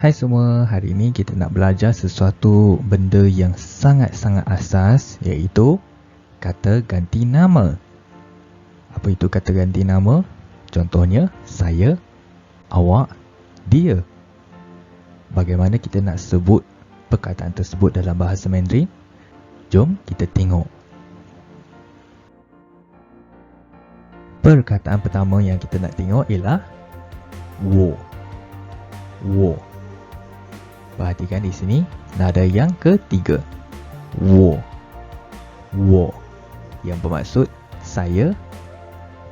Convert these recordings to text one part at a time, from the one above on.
Hai semua, hari ini kita nak belajar sesuatu benda yang sangat-sangat asas, iaitu kata ganti nama. Apa itu kata ganti nama? Contohnya, saya, awak, dia. Bagaimana kita nak sebut perkataan tersebut dalam bahasa Mandarin? Jom kita tengok. Perkataan pertama yang kita nak tengok ialah wo. Wo. Perhatikan di sini, nada yang ketiga. Wo. Wo. Yang bermaksud saya.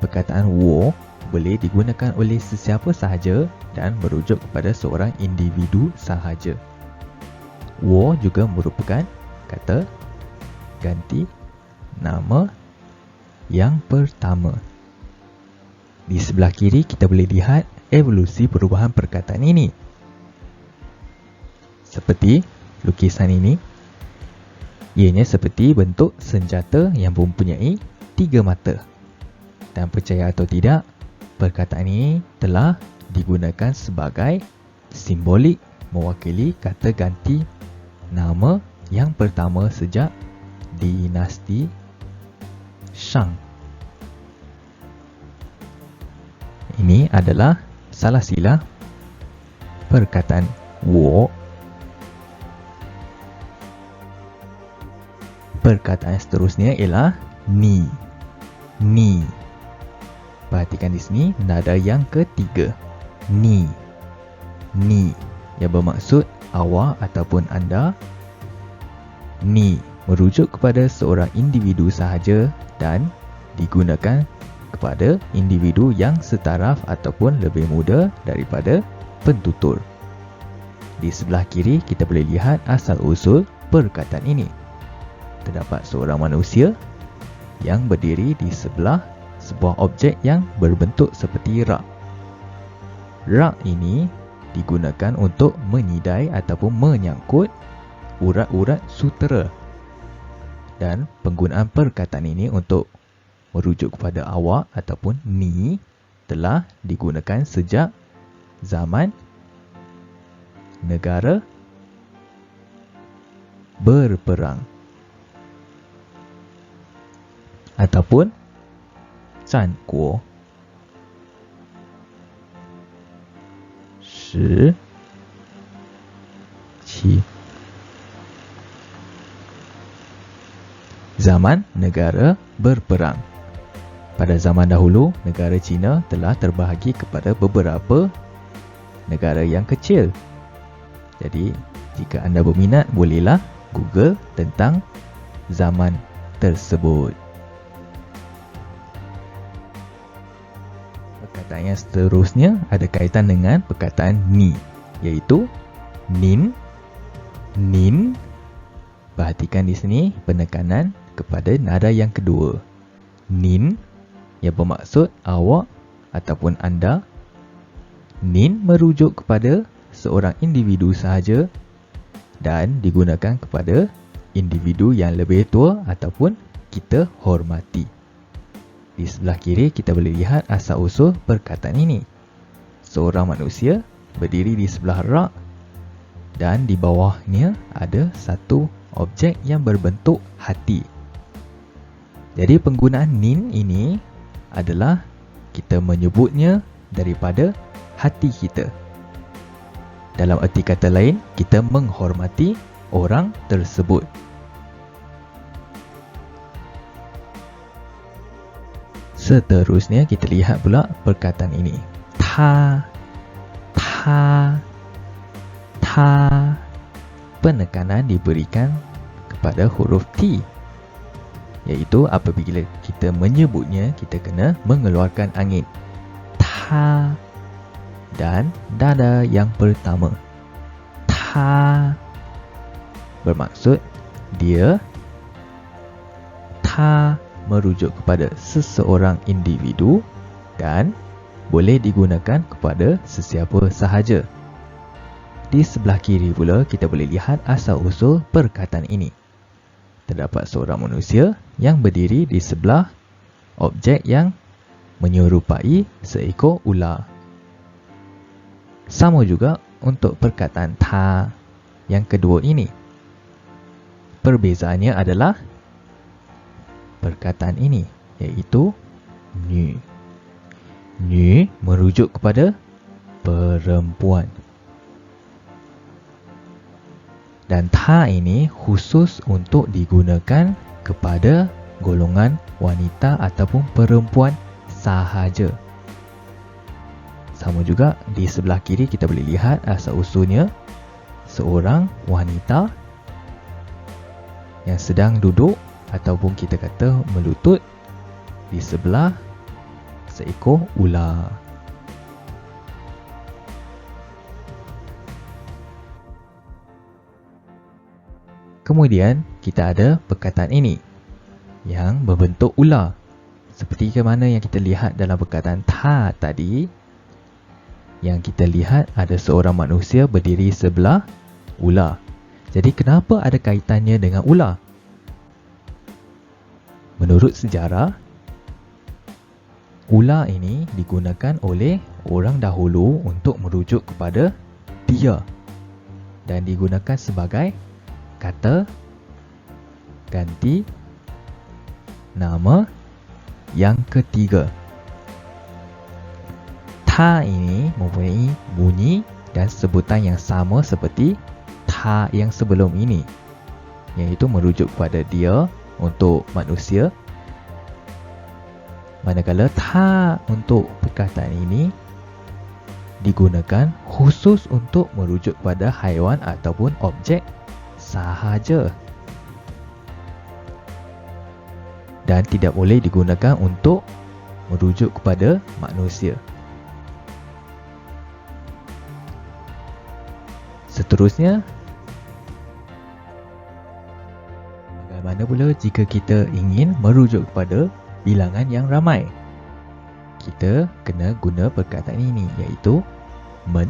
Perkataan wo boleh digunakan oleh sesiapa sahaja dan merujuk kepada seorang individu sahaja. Wo juga merupakan kata ganti nama yang pertama. Di sebelah kiri kita boleh lihat evolusi perubahan perkataan ini. Seperti lukisan ini, ianya seperti bentuk senjata yang mempunyai 3 mata. Dan percaya atau tidak, perkataan ini telah digunakan sebagai simbolik mewakili kata ganti nama yang pertama sejak dinasti Shang. Ini adalah salah sila perkataan wo. Perkataan seterusnya ialah ni. Ni. Perhatikan di sini nada yang ketiga. Ni. Ni yang bermaksud awak ataupun anda. Ni merujuk kepada seorang individu sahaja dan digunakan kepada individu yang setaraf ataupun lebih muda daripada pentutur. Di sebelah kiri kita boleh lihat asal-usul perkataan ini. Terdapat seorang manusia yang berdiri di sebelah sebuah objek yang berbentuk seperti rak. Rak ini digunakan untuk menyidai ataupun menyangkut urat-urat sutera. Dan penggunaan perkataan ini untuk merujuk kepada awak ataupun ni telah digunakan sejak zaman negara berperang ataupun Zhanguo. Shi Qi. Zaman negara berperang. Pada zaman dahulu, negara China telah terbahagi kepada beberapa negara yang kecil. Jadi, jika anda berminat, bolehlah Google tentang zaman tersebut. Perkataan yang seterusnya ada kaitan dengan perkataan ni, iaitu nin. Nin. Perhatikan di sini penekanan kepada nada yang kedua. Nin yang bermaksud awak ataupun anda. Nin merujuk kepada seorang individu sahaja dan digunakan kepada individu yang lebih tua ataupun kita hormati. Di sebelah kiri kita boleh lihat asal-usul perkataan ini. Seorang manusia berdiri di sebelah rak dan di bawahnya ada satu objek yang berbentuk hati. Jadi penggunaan nin ini adalah kita menyebutnya daripada hati kita. Dalam erti kata lain, kita menghormati orang tersebut. Seterusnya kita lihat pula perkataan ini. Ta. Ta. Ta. Penekanan diberikan kepada huruf T, iaitu apabila kita menyebutnya, kita kena mengeluarkan angin. Ta. Dan nada yang pertama. Ta. Bermaksud dia. Ta merujuk kepada seseorang individu dan boleh digunakan kepada sesiapa sahaja. Di sebelah kiri pula kita boleh lihat asal-usul perkataan ini. Terdapat seorang manusia yang berdiri di sebelah objek yang menyerupai seekor ular. Sama juga untuk perkataan ta yang kedua ini. Perbezaannya adalah perkataan ini, iaitu Nü. Nü merujuk kepada perempuan. Dan ta ini khusus untuk digunakan kepada golongan wanita ataupun perempuan sahaja. Sama juga di sebelah kiri kita boleh lihat asal-usulnya seorang wanita yang sedang duduk ataupun kita kata melutut di sebelah seekor ular. Kemudian kita ada perkataan ini yang berbentuk ular. Seperti ke mana yang kita lihat dalam perkataan ta tadi, yang kita lihat ada seorang manusia berdiri sebelah ular. Jadi kenapa ada kaitannya dengan ular? Menurut sejarah, ular ini digunakan oleh orang dahulu untuk merujuk kepada dia dan digunakan sebagai kata ganti nama yang ketiga. Ta ini mempunyai bunyi dan sebutan yang sama seperti ta yang sebelum ini, iaitu merujuk kepada dia untuk manusia. Manakala ta untuk perkataan ini digunakan khusus untuk merujuk kepada haiwan ataupun objek sahaja dan tidak boleh digunakan untuk merujuk kepada manusia. Seterusnya, bagaimana pula jika kita ingin merujuk kepada bilangan yang ramai? Kita kena guna perkataan ini, iaitu men.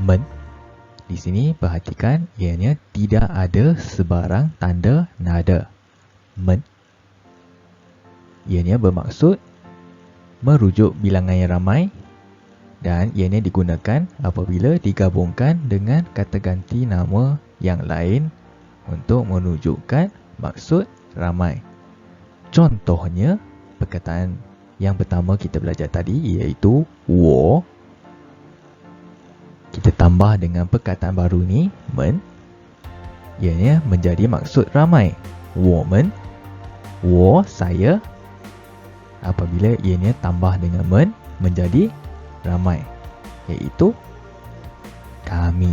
Men. Di sini perhatikan ianya tidak ada sebarang tanda nada. Men. Ianya bermaksud merujuk bilangan yang ramai dan ianya digunakan apabila digabungkan dengan kata ganti nama yang lain untuk menunjukkan maksud ramai. Contohnya, perkataan yang pertama kita belajar tadi iaitu wo. Kita tambah dengan perkataan baru ni, men. Ianya menjadi maksud ramai. Woman, wo saya. Apabila ianya tambah dengan men, menjadi ramai, iaitu kami.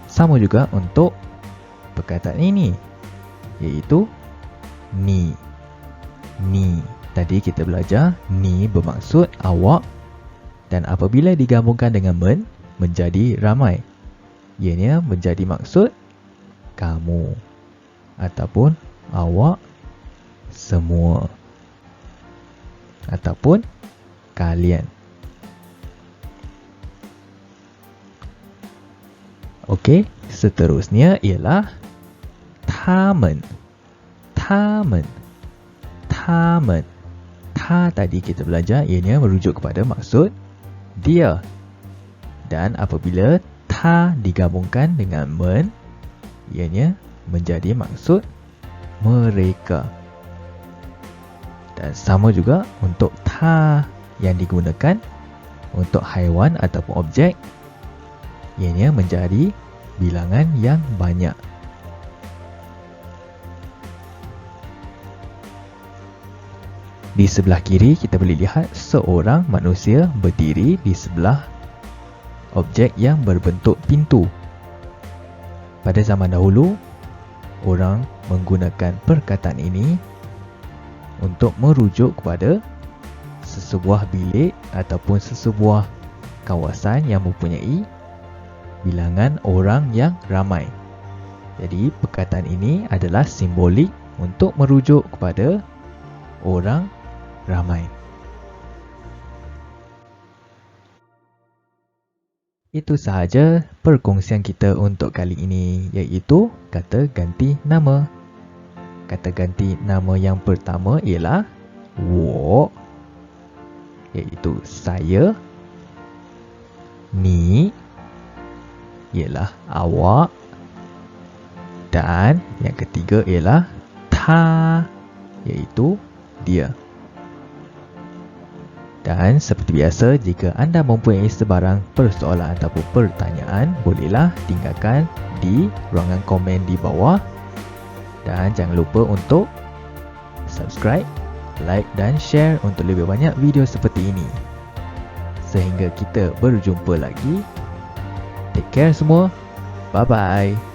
Sama juga untuk perkataan ini, iaitu ni. Ni. Tadi kita belajar ni bermaksud awak dan apabila digabungkan dengan men, menjadi ramai. Ianya menjadi maksud kamu ataupun awak semua ataupun kalian. Okey, seterusnya ialah tamen. Tamen. Tamen. Ta tadi kita belajar ianya merujuk kepada maksud dia. Dan apabila ta digabungkan dengan men, ianya menjadi maksud mereka. Dan sama juga untuk ta yang digunakan untuk haiwan ataupun objek, ianya menjadi bilangan yang banyak. Di sebelah kiri kita boleh lihat seorang manusia berdiri di sebelah objek yang berbentuk pintu. Pada zaman dahulu, orang menggunakan perkataan ini untuk merujuk kepada sesebuah bilik ataupun sesebuah kawasan yang mempunyai bilangan orang yang ramai. Jadi perkataan ini adalah simbolik untuk merujuk kepada orang ramai. Itu sahaja perkongsian kita untuk kali ini, iaitu kata ganti nama. Kata ganti nama yang pertama ialah wo, iaitu saya. Ni ialah awak. Dan yang ketiga ialah ta, iaitu dia. Dan seperti biasa, jika anda mempunyai sebarang persoalan ataupun pertanyaan, bolehlah tinggalkan di ruangan komen di bawah. Dan jangan lupa untuk subscribe, like dan share untuk lebih banyak video seperti ini. Sehingga kita berjumpa lagi. Take care semua. Bye-bye.